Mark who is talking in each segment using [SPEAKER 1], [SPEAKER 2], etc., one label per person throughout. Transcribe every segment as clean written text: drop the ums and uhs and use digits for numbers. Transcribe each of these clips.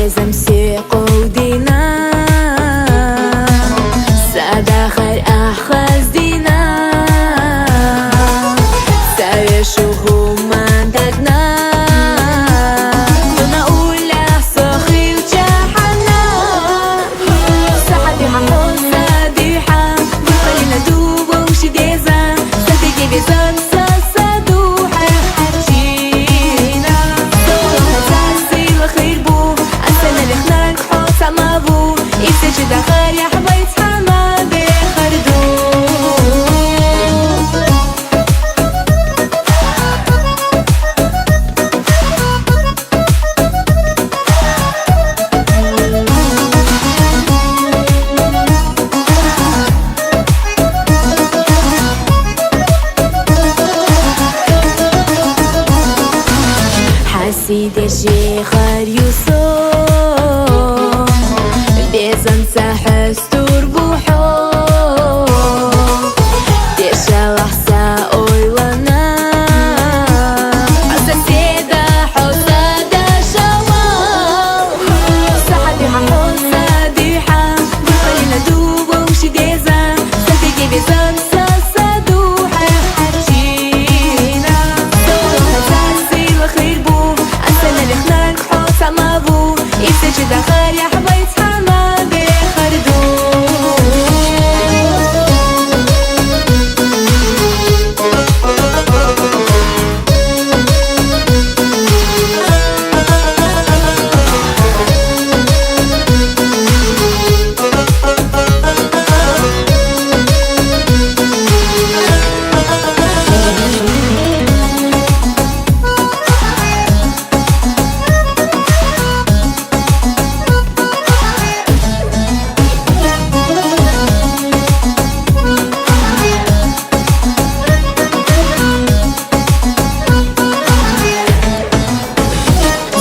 [SPEAKER 1] بزمسي قودنا سأدخل أخذ دينا سأشوفه من ددنا دون أولى صخي وجحنا صحتي حقون صديحة بخلينا دوب ومشي ديزا صديقي بيزن صدوحة حجينا صوتها تاسي الخير بو أسنى لخناك حوص عمابو يفتش دخل يا حبايت حما بخردو حسيد الشيخ يوسف بيزن سحستور بوحو ديشا لحسا أولنا عسى سيدا حسادا شوال صحتي حقون صديحة بخلينا دوب ومشي ديزا صديقي بيزن صدوحة حجينا صوتها تاسي الخير بو أسنى لخناك حوص عمابو يفتش دخل يا حبايت حما بخردو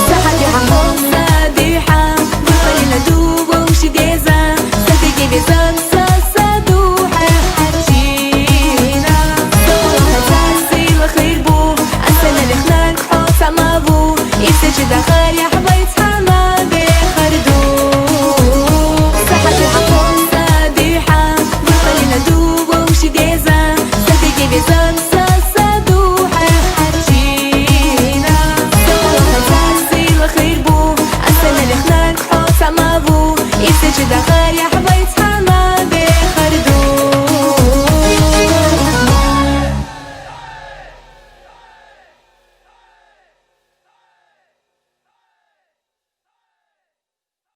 [SPEAKER 1] صحتي حقون صديحة بخلينا دوب ومشي ديزا صديقي بيزن صدوحة حجينا صوتها تاسي الخير بو أسنى لخناك حوص عمابو يفتش دخل